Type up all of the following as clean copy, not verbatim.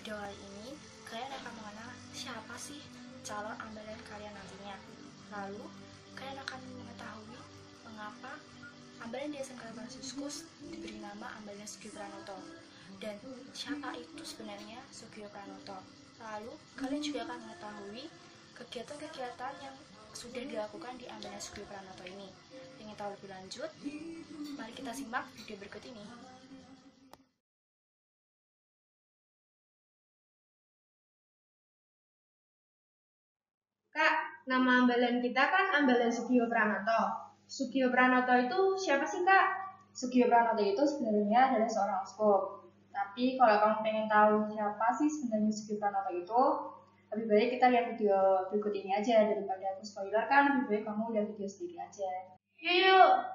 video kali ini, kalian akan mengenal siapa sih calon ambalan kalian nantinya. Lalu, kalian akan mengetahui mengapa ambalan di SMK Franciscus diberi nama ambalan Sugio Pranoto. Dan siapa itu sebenarnya Sugio Pranoto. Lalu, kalian juga akan mengetahui kegiatan-kegiatan yang sudah dilakukan di ambalan Sugio Pranoto ini. Ingin tahu lebih lanjut? Mari kita simak video berikut ini. Kak, nama ambalan kita kan ambalan Sugio Pranoto. Sugio Pranoto itu siapa sih, Kak? Sugio Pranoto itu sebenarnya adalah seorang uskup. Tapi kalau kamu pengen tahu siapa sih sebenarnya Sugio Pranoto itu, lebih baik kita lihat video berikut ini aja. Daripada aku spoiler kan, lebih baik kamu lihat video sendiri aja. Yuk!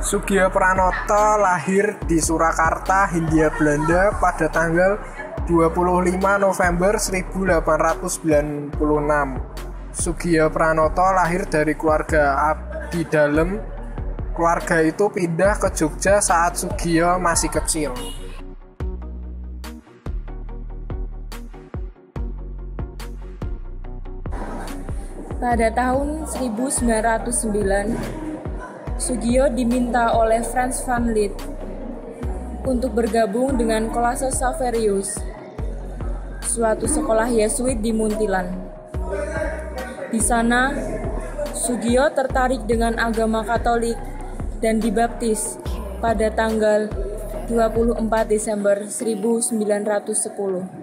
Sugio Pranoto lahir di Surakarta, Hindia Belanda pada tanggal 25 November 1896. Sugio Pranoto lahir dari keluarga abdi dalem. Keluarga itu pindah ke Jogja saat Sugio masih kecil. Pada tahun 1909, Sugio diminta oleh Frans van Lith untuk bergabung dengan Kolase Saverius, suatu sekolah Yesuit di Muntilan. Di sana, Sugio tertarik dengan agama Katolik dan dibaptis pada tanggal 24 Desember 1910.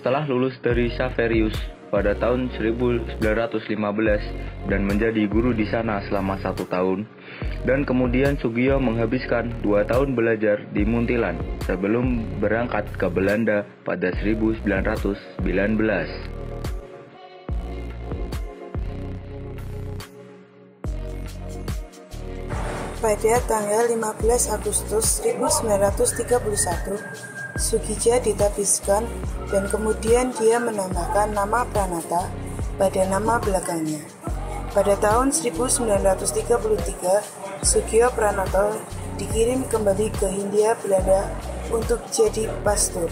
Setelah lulus dari Saverius pada tahun 1915 dan menjadi guru di sana selama 1 tahun, dan kemudian Sugio menghabiskan 2 tahun belajar di Muntilan sebelum berangkat ke Belanda pada 1919. Pada tanggal 15 Agustus 1931, Sugija ditabiskan dan kemudian dia menambahkan nama Pranata pada nama belakangnya. Pada tahun 1933, Sugio Pranoto dikirim kembali ke Hindia Belanda untuk jadi pastor.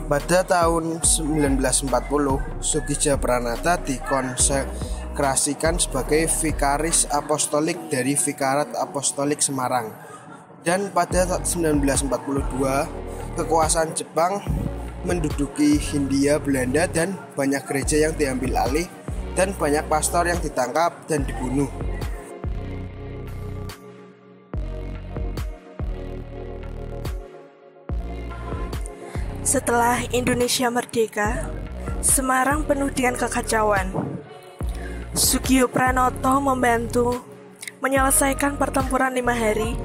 Pada tahun 1940, Sugija Pranata dikonsekrasikan sebagai Vikaris Apostolik dari Vikarat Apostolik Semarang. Dan pada 1942, kekuasaan Jepang menduduki Hindia Belanda dan banyak gereja yang diambil alih dan banyak pastor yang ditangkap dan dibunuh. Setelah Indonesia merdeka, Semarang penuh dengan kekacauan. Sugio Pranoto membantu menyelesaikan pertempuran 5 hari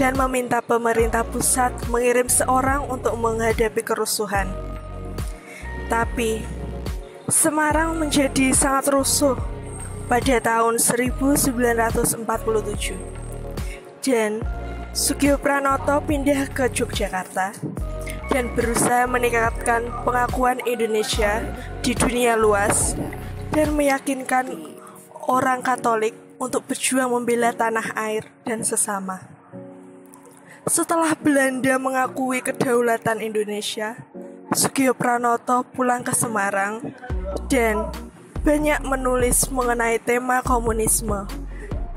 dan meminta pemerintah pusat mengirim seorang untuk menghadapi kerusuhan. Tapi, Semarang menjadi sangat rusuh pada tahun 1947 dan Sugio Pranoto pindah ke Yogyakarta dan berusaha meningkatkan pengakuan Indonesia di dunia luas dan meyakinkan orang Katolik untuk berjuang membela tanah air dan sesama. Setelah Belanda mengakui kedaulatan Indonesia, Soegija Pranoto pulang ke Semarang dan banyak menulis mengenai tema komunisme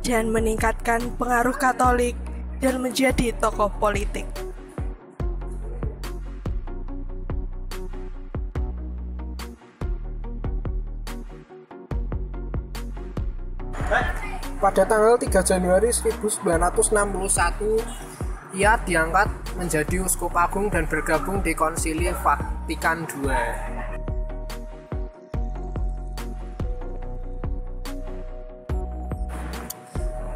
dan meningkatkan pengaruh Katolik dan menjadi tokoh politik. Pada tanggal 3 Januari 1961, ia diangkat menjadi uskup agung dan bergabung di Konsili Vatikan II.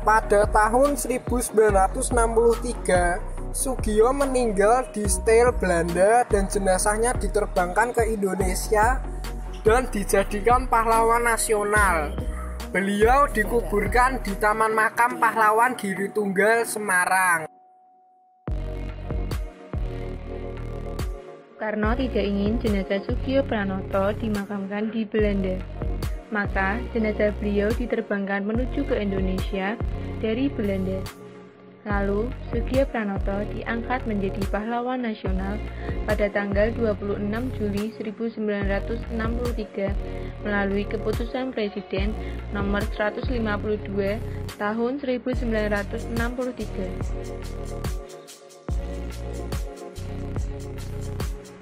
Pada tahun 1963, Soegija meninggal di Steyl, Belanda dan jenazahnya diterbangkan ke Indonesia dan dijadikan pahlawan nasional. Beliau dikuburkan di Taman Makam Pahlawan Giri Tunggal, Semarang. Karena tidak ingin jenazah Soegija Pranoto dimakamkan di Belanda, maka jenazah beliau diterbangkan menuju ke Indonesia dari Belanda. Lalu, Soegija Pranoto diangkat menjadi pahlawan nasional pada tanggal 26 Juli 1963 melalui keputusan Presiden nomor 152 tahun 1963.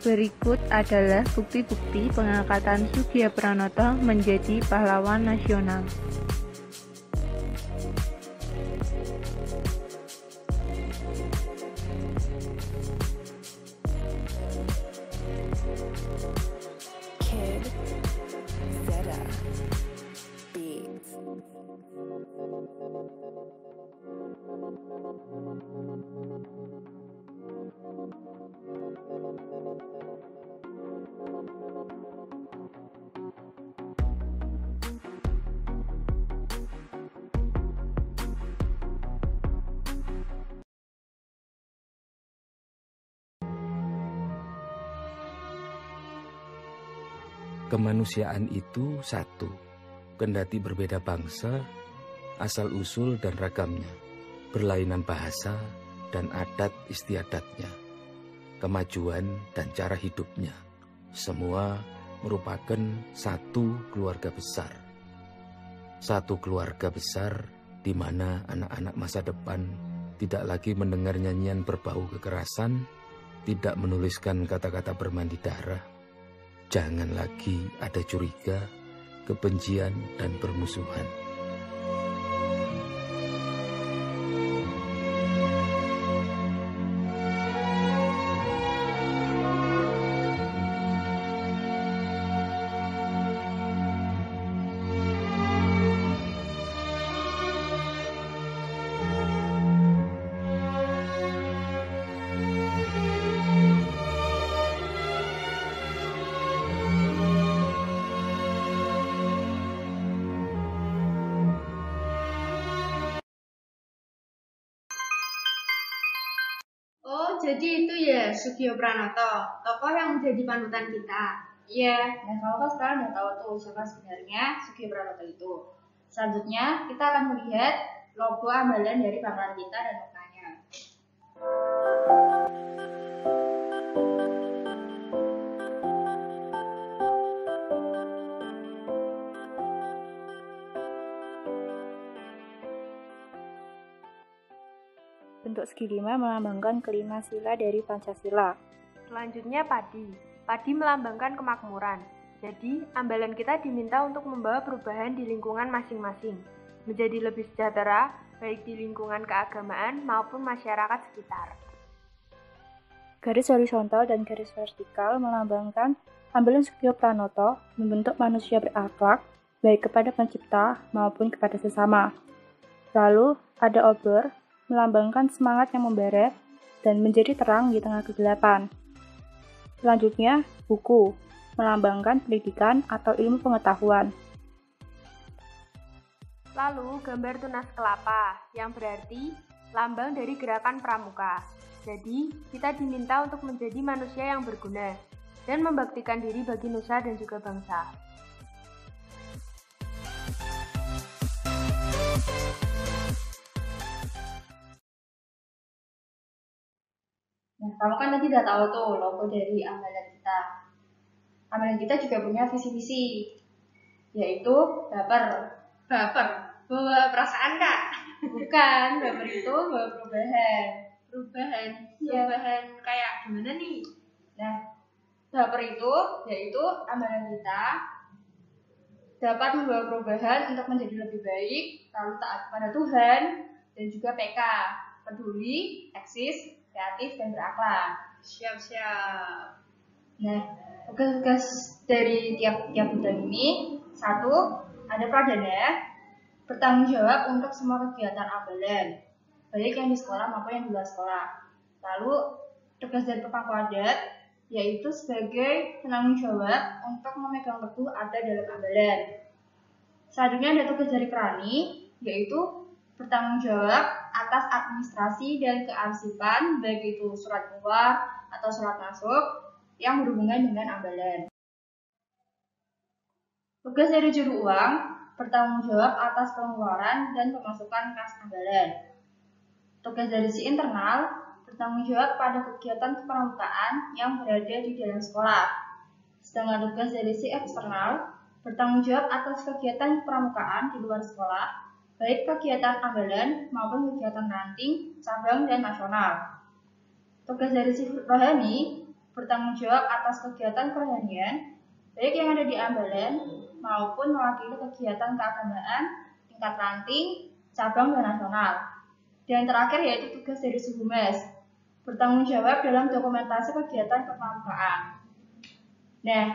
Berikut adalah bukti-bukti pengangkatan Soegija Pranoto menjadi pahlawan nasional. Kemanusiaan itu satu, kendati berbeda bangsa, asal-usul dan ragamnya, berlainan bahasa dan adat istiadatnya, kemajuan dan cara hidupnya, semua merupakan satu keluarga besar. Satu keluarga besar di mana anak-anak masa depan tidak lagi mendengar nyanyian berbau kekerasan, tidak menuliskan kata-kata bermandi darah. Jangan lagi ada curiga, kebencian, dan permusuhan. Oh, jadi itu ya Soegija Pranoto, tokoh yang menjadi panutan kita. Iya, dan kamu kan sekarang udah tahu tuh siapa sebenarnya Soegija Pranoto itu. Selanjutnya kita akan melihat logo ambalan dari bangkalan kita dan maknanya. Bentuk segi lima melambangkan kelima sila dari Pancasila. Selanjutnya padi. Padi melambangkan kemakmuran. Jadi, ambalan kita diminta untuk membawa perubahan di lingkungan masing-masing, menjadi lebih sejahtera, baik di lingkungan keagamaan maupun masyarakat sekitar. Garis horizontal dan garis vertikal melambangkan ambalan Soegija Pranoto membentuk manusia berakhlak, baik kepada pencipta maupun kepada sesama. Lalu, ada obor, melambangkan semangat yang membara dan menjadi terang di tengah kegelapan. Selanjutnya, buku, melambangkan pendidikan atau ilmu pengetahuan. Lalu, gambar tunas kelapa, yang berarti lambang dari gerakan pramuka. Jadi, kita diminta untuk menjadi manusia yang berguna dan membaktikan diri bagi nusa dan juga bangsa. Nah, kamu kan tadi udah tahu tuh logo dari ambalan kita. Ambalan kita juga punya visi misi, yaitu baper. Baper? Bawa perasaan, Kak? Bukan, baper itu bawa perubahan. Perubahan kayak gimana nih? Nah, baper itu yaitu ambalan kita dapat membawa perubahan untuk menjadi lebih baik, lalu taat kepada Tuhan, dan juga PK, peduli, eksis, kreatif, dan berakhlak. Siap. Nah, tugas-tugas dari tiap bulan ini, satu, ada pradana, bertanggung jawab untuk semua kegiatan ambalan, baik yang di sekolah maupun yang di luar sekolah. Lalu, tugas dari pemangku adat, yaitu sebagai penanggung jawab untuk memegang teguh adat dalam ambalan. Selanjutnya ada tugas dari kerani, yaitu bertanggung jawab atas administrasi dan kearsipan, baik itu surat keluar atau surat masuk yang berhubungan dengan ambalan. Tugas dari juru uang, bertanggung jawab atas pengeluaran dan pemasukan kas ambalan. Tugas dari si internal, bertanggung jawab pada kegiatan kepramukaan yang berada di dalam sekolah. Sedangkan tugas dari si eksternal, bertanggung jawab atas kegiatan kepramukaan di luar sekolah, baik kegiatan ambalan maupun kegiatan ranting, cabang, dan nasional. Tugas dari si rohani, bertanggung jawab atas kegiatan kerohanian, baik yang ada di ambalan maupun mewakili kegiatan keagamaan, tingkat ranting, cabang, dan nasional. Dan terakhir yaitu tugas dari si humas, bertanggung jawab dalam dokumentasi kegiatan kepramukaan. Nah,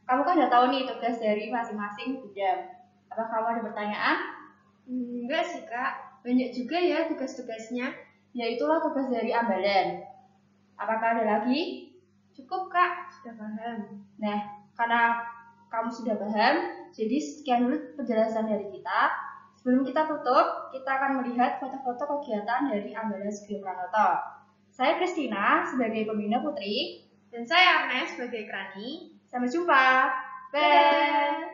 kamu kan udah tahu nih tugas dari masing-masing bidang. Apakah kamu ada pertanyaan? Enggak sih, Kak. Banyak juga ya tugas-tugasnya. Yaitulah tugas dari ambalan. Apakah ada lagi? Cukup, Kak. Sudah paham. Nah, karena kamu sudah paham, jadi sekian dulu penjelasan dari kita. Sebelum kita tutup, kita akan melihat foto-foto kegiatan dari Ambalan Sugio Pranoto. Saya Kristina sebagai pembina putri. Dan saya Agnes sebagai Krani. Sampai jumpa. Bye.